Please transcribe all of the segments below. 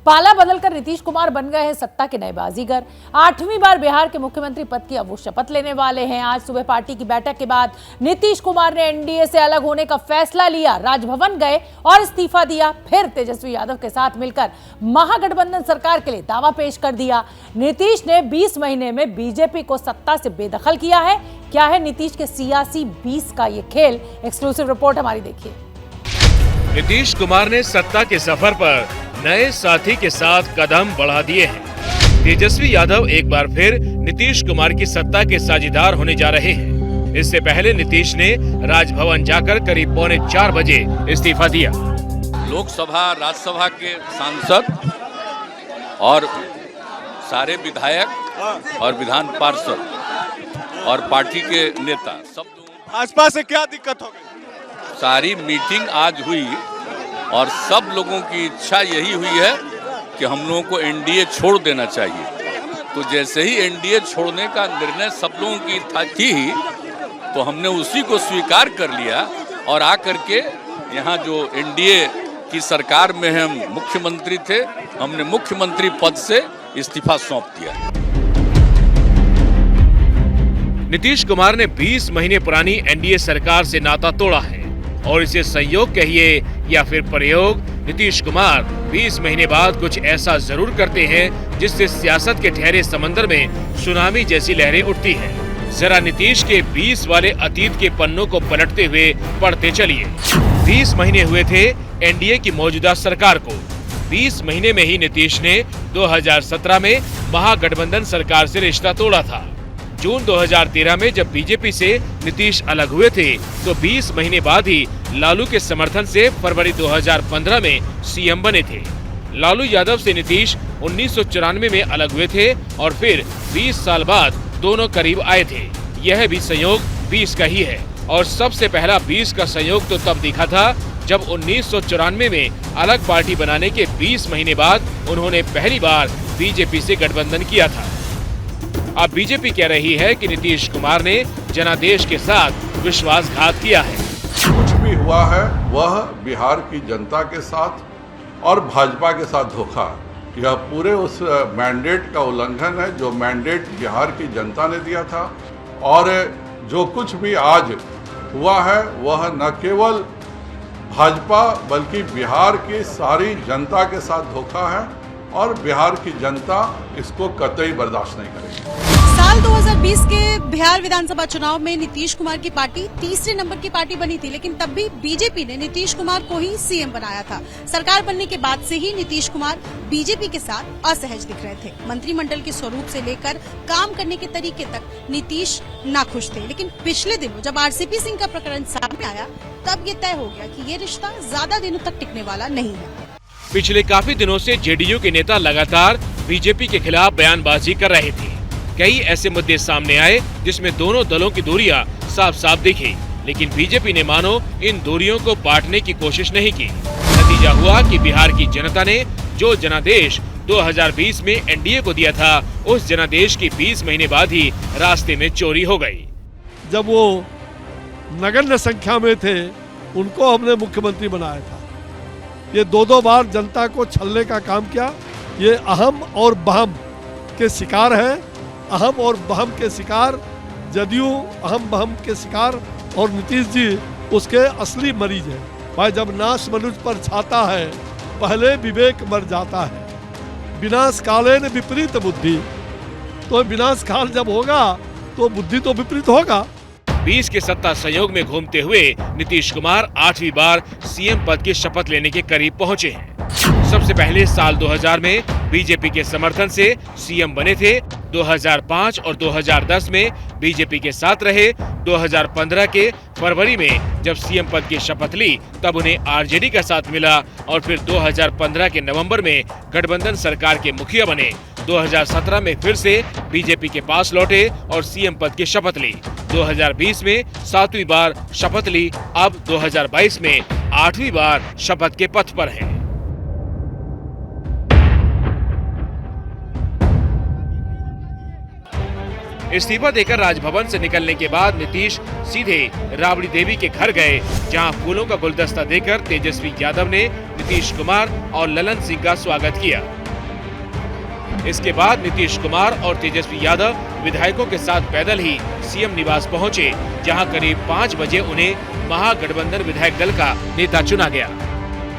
पाला बदलकर नीतीश कुमार बन गए हैं सत्ता के नए बाजीगर। 8वीं बार बिहार के मुख्यमंत्री पद की अब वो शपथ लेने वाले हैं। आज सुबह पार्टी की बैठक के बाद नीतीश कुमार ने एनडीए से अलग होने का फैसला लिया, राजभवन गए और इस्तीफा दिया। फिर तेजस्वी यादव के साथ मिलकर महागठबंधन सरकार के लिए दावा पेश कर दिया। नीतीश ने 20 महीने में बीजेपी को सत्ता से बेदखल किया है। क्या है नीतीश के सियासी 20 का ये खेल? एक्सक्लूसिव रिपोर्ट हमारी देखिए। नीतीश कुमार ने सत्ता के सफर पर नए साथी के साथ कदम बढ़ा दिए हैं। तेजस्वी यादव एक बार फिर नीतीश कुमार की सत्ता के साझेदार होने जा रहे हैं। इससे पहले नीतीश ने राजभवन जाकर करीब 3:45 बजे इस्तीफा दिया। लोकसभा राज्यसभा के सांसद और सारे विधायक और विधान पार्षद और पार्टी के नेता सब भाजपा से क्या दिक्कत हो गई? सारी मीटिंग आज हुई और सब लोगों की इच्छा यही हुई है कि हम लोगों को एनडीए छोड़ देना चाहिए। तो जैसे ही एनडीए छोड़ने का निर्णय सब लोगों की थी ही, तो हमने उसी को स्वीकार कर लिया और आकर के यहाँ जो एनडीए की सरकार में हम मुख्यमंत्री थे, हमने मुख्यमंत्री पद से इस्तीफा सौंप दिया। नीतीश कुमार ने 20 महीने पुरानी एनडीए सरकार से नाता तोड़ा है और इसे संयोग कहिए या फिर प्रयोग। नीतीश कुमार 20 महीने बाद कुछ ऐसा जरूर करते हैं जिससे सियासत के ठहरे समंदर में सुनामी जैसी लहरें उठती हैं। जरा नीतीश के 20 वाले अतीत के पन्नों को पलटते हुए पढ़ते चलिए। 20 महीने हुए थे एनडीए की मौजूदा सरकार को। 20 महीने में ही नीतीश ने 2017 में महागठबंधन सरकार से रिश्ता तोड़ा था। जून 2013 में जब बीजेपी से नीतीश अलग हुए थे तो 20 महीने बाद ही लालू के समर्थन से फरवरी 2015 में सीएम बने थे। लालू यादव से नीतीश 1994 में अलग हुए थे और फिर 20 साल बाद दोनों करीब आए थे। यह भी संयोग 20 का ही है और सबसे पहला 20 का संयोग तो तब दिखा था जब 1994 में अलग पार्टी बनाने के 20 महीने बाद उन्होंने पहली बार बीजेपी से गठबंधन किया था। अब बीजेपी कह रही है कि नीतीश कुमार ने जनादेश के साथ विश्वासघात किया है। कुछ भी हुआ है वह बिहार की जनता के साथ और भाजपा के साथ धोखा है। यह पूरे उस मैंडेट का उल्लंघन है जो मैंडेट बिहार की जनता ने दिया था। और जो कुछ भी आज हुआ है वह न केवल भाजपा बल्कि बिहार की सारी जनता के साथ धोखा है और बिहार की जनता इसको कतई बर्दाश्त नहीं करेगी। साल 2020 के बिहार विधानसभा चुनाव में नीतीश कुमार की पार्टी तीसरे नंबर की पार्टी बनी थी, लेकिन तब भी बीजेपी ने नीतीश कुमार को ही सीएम बनाया था। सरकार बनने के बाद से ही नीतीश कुमार बीजेपी के साथ असहज दिख रहे थे। मंत्रिमंडल के स्वरूप से लेकर काम करने के तरीके तक नीतीश नाखुश थे। लेकिन पिछले दिनों जब आरसीपी सिंह का प्रकरण सामने आया तब ये तय हो गया कि ये रिश्ता ज्यादा दिनों तक टिकने वाला नहीं है। पिछले काफी दिनों से जेडीयू के नेता लगातार बीजेपी के खिलाफ बयानबाजी कर रहे थे। कई ऐसे मुद्दे सामने आए जिसमें दोनों दलों की दूरियां साफ साफ दिखी, लेकिन बीजेपी ने मानो इन दूरियों को बांटने की कोशिश नहीं की। नतीजा हुआ कि बिहार की जनता ने जो जनादेश 2020 में एनडीए को दिया था, उस जनादेश की 20 महीने बाद ही रास्ते में चोरी हो गई। जब वो नगण्य संख्या में थे उनको हमने मुख्यमंत्री बनाया था। ये दो बार जनता को छलने का काम किया। ये अहम और बहम के शिकार है। अहम और बहम के शिकार जदयू अहम बहम के शिकार और नीतीश जी उसके असली मरीज हैं। भाई जब नाश मनुष्य पर छाता है पहले विवेक मर जाता है। विनाश कालेन विपरीत बुद्धि, तो विनाश काल जब होगा तो बुद्धि तो विपरीत होगा। 20 के सत्ता संयोग में घूमते हुए नीतीश कुमार 8वीं बार सीएम पद की शपथ लेने के करीब पहुंचे हैं। सबसे पहले साल 2000 में बीजेपी के समर्थन से सीएम बने थे। 2005 और 2010 में बीजेपी के साथ रहे। 2015 के फरवरी में जब सीएम पद की शपथ ली तब उन्हें आरजेडी का साथ मिला और फिर 2015 के नवंबर में गठबंधन सरकार के मुखिया बने। 2017 में फिर से बीजेपी के पास लौटे और सीएम पद की शपथ ली। 2020 में 7वीं बार शपथ ली। अब 2022 में 8वीं बार शपथ के पथ पर हैं। इस्तीफा देकर राजभवन से निकलने के बाद नीतीश सीधे राबड़ी देवी के घर गए, जहां फूलों का गुलदस्ता देकर तेजस्वी यादव ने नीतीश कुमार और ललन सिंह का स्वागत किया। इसके बाद नीतीश कुमार और तेजस्वी यादव विधायकों के साथ पैदल ही सीएम निवास पहुंचे, जहां करीब 5 बजे उन्हें महागठबंधन विधायक दल का नेता चुना गया।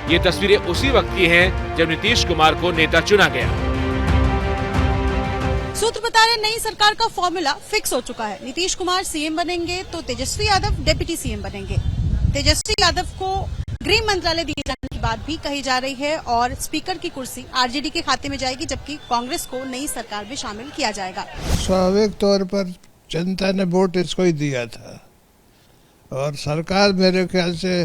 ये तस्वीरें उसी वक्त की हैं जब नीतीश कुमार को नेता चुना गया। सूत्र बता रहे नई सरकार का फॉर्मूला फिक्स हो चुका है। नीतीश कुमार सीएम बनेंगे तो तेजस्वी यादव डिप्टी सीएम बनेंगे। तेजस्वी यादव को गृह मंत्रालय दिए जाने की बात भी कही जा रही है और स्पीकर की कुर्सी आरजेडी के खाते में जाएगी, जबकि कांग्रेस को नई सरकार में शामिल किया जाएगा। स्वाभाविक तौर पर जनता ने वोट इसको ही दिया था और सरकार मेरे ख्याल से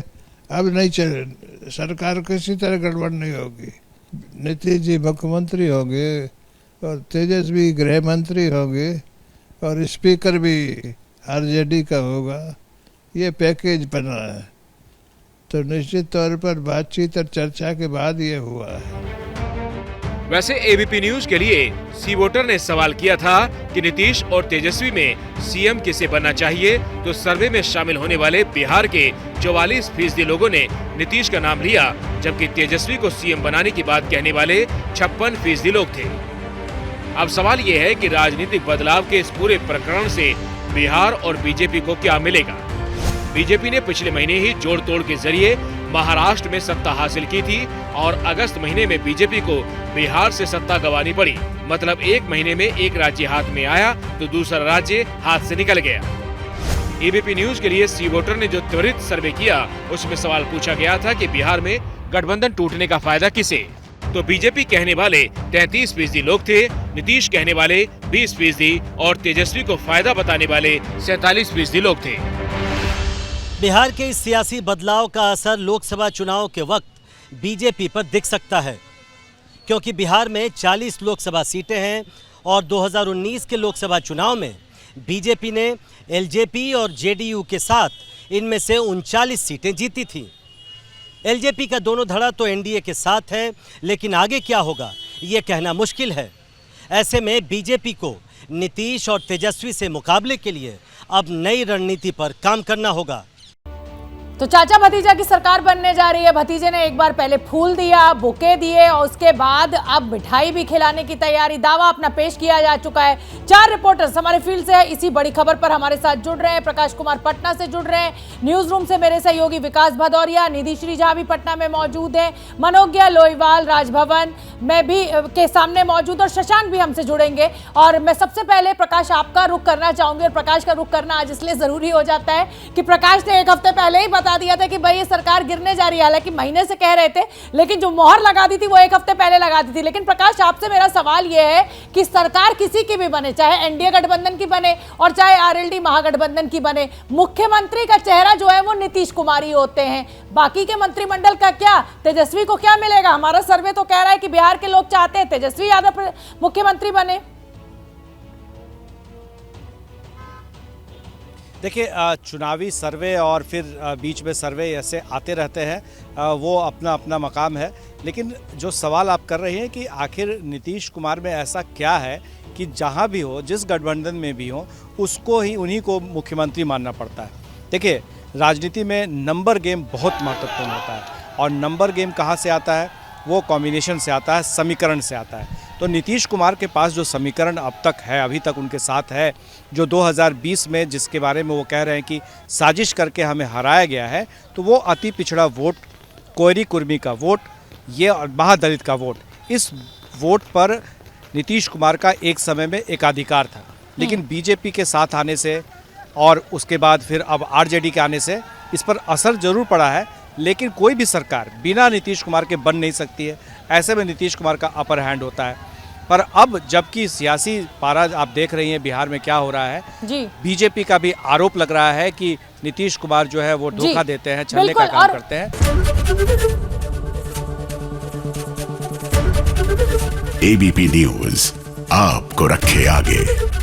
अब नहीं चले, सरकार किसी तरह गड़बड़ नहीं होगी। नीतीश जी मुख्यमंत्री होंगे और तेजस्वी गृह मंत्री होंगे और स्पीकर भी आरजेडी का होगा। ये पैकेज बना है, तो निश्चित तौर पर बातचीत और चर्चा के बाद ये हुआ है। वैसे एबीपी न्यूज के लिए सी वोटर ने सवाल किया था कि नीतीश और तेजस्वी में सीएम किसे बनना चाहिए, तो सर्वे में शामिल होने वाले बिहार के 44% लोगों ने नीतीश का नाम लिया, जबकि तेजस्वी को सीएम बनाने की बात कहने वाले 56% लोग थे। अब सवाल ये है कि राजनीतिक बदलाव के इस पूरे प्रकरण से बिहार और बीजेपी को क्या मिलेगा। बीजेपी ने पिछले महीने ही जोड़ तोड़ के जरिए महाराष्ट्र में सत्ता हासिल की थी और अगस्त महीने में बीजेपी को बिहार से सत्ता गंवानी पड़ी। मतलब एक महीने में एक राज्य हाथ में आया तो दूसरा राज्य हाथ से निकल गया। एबीपी न्यूज के लिए सी वोटर ने जो त्वरित सर्वे किया, उसमें सवाल पूछा गया था कि बिहार में गठबंधन टूटने का फायदा किसे, तो बीजेपी कहने वाले 33% लोग थे, नीतीश कहने वाले 20% और तेजस्वी को फायदा बताने वाले 47% लोग थे। बिहार के इस सियासी बदलाव का असर लोकसभा चुनाव के वक्त बीजेपी पर दिख सकता है, क्योंकि बिहार में 40 लोकसभा सीटें हैं और 2019 के लोकसभा चुनाव में बीजेपी ने एलजेपी और जेडीयू के साथ इनमें से 39 सीटें जीती थीं। एलजेपी का दोनों धड़ा तो एनडीए के साथ है, लेकिन आगे क्या होगा ये कहना मुश्किल है। ऐसे में बीजेपी को नीतीश और तेजस्वी से मुकाबले के लिए अब नई रणनीति पर काम करना होगा। तो चाचा भतीजा की सरकार बनने जा रही है। भतीजे ने एक बार पहले फूल दिया, बुके दिए और उसके बाद अब मिठाई भी खिलाने की तैयारी, दावा अपना पेश किया जा चुका है। 4 रिपोर्टर्स हमारे फील्ड से इसी बड़ी खबर पर हमारे साथ जुड़ रहे हैं। प्रकाश कुमार पटना से जुड़ रहे हैं, न्यूज रूम से मेरे सहयोगी विकास भदौरिया, निधि श्री झा भी पटना में मौजूद है, मनोज्ञा लोईवाल राजभवन में भी के सामने मौजूद और शशांक भी हमसे जुड़ेंगे। और मैं सबसे पहले प्रकाश आपका रुख करना चाहूंगी, और प्रकाश का रुख करना आज इसलिए जरूरी हो जाता है कि प्रकाश ने एक हफ्ते पहले ही बता दिया था कि भाई ये सरकार गिरने जा रही है। हालांकि महीने से कह रहे थे, लेकिन जो मोहर लगा दी थी वो एक हफ्ते पहले लगा दी थी। लेकिन प्रकाश आपसे मेरा सवाल ये है कि सरकार किसी की भी बने, चाहे एनडीए गठबंधन की बने और चाहे आरएलडी महागठबंधन की बने, मुख्यमंत्री का चेहरा जो है वो नीतीश कुमार ही होते हैं। बाकी के मंत्रिमंडल का क्या, तेजस्वी को क्या मिलेगा? हमारा सर्वे तो कह रहा है कि बिहार के लोग चाहते हैं तेजस्वी यादव मुख्यमंत्री बने। देखिए, चुनावी सर्वे और फिर बीच में सर्वे ऐसे आते रहते हैं, वो अपना अपना मकाम है। लेकिन जो सवाल आप कर रहे हैं कि आखिर नीतीश कुमार में ऐसा क्या है कि जहां भी हो, जिस गठबंधन में भी हो, उसको ही उन्हीं को मुख्यमंत्री मानना पड़ता है। देखिए, राजनीति में नंबर गेम बहुत महत्वपूर्ण होता है और नंबर गेम कहाँ से आता है? वो कॉम्बिनेशन से आता है, समीकरण से आता है। तो नीतीश कुमार के पास जो समीकरण अब तक है, अभी तक उनके साथ है, जो 2020 में जिसके बारे में वो कह रहे हैं कि साजिश करके हमें हराया गया है, तो वो अति पिछड़ा वोट, कोयरी कुर्मी का वोट, ये महादलित का वोट, इस वोट पर नीतीश कुमार का एक समय में एकाधिकार था। लेकिन बीजेपी के साथ आने से और उसके बाद फिर अब आरजेडी के आने से इस पर असर जरूर पड़ा है, लेकिन कोई भी सरकार बिना नीतीश कुमार के बन नहीं सकती है। ऐसे में नीतीश कुमार का अपर हैंड होता है। पर अब जबकि सियासी पारा आप देख रही हैं बिहार में क्या हो रहा है जी, बीजेपी का भी आरोप लग रहा है कि नीतीश कुमार जो है वो धोखा देते हैं, छलने का काम करते हैं। एबीपी न्यूज आपको रखे आगे।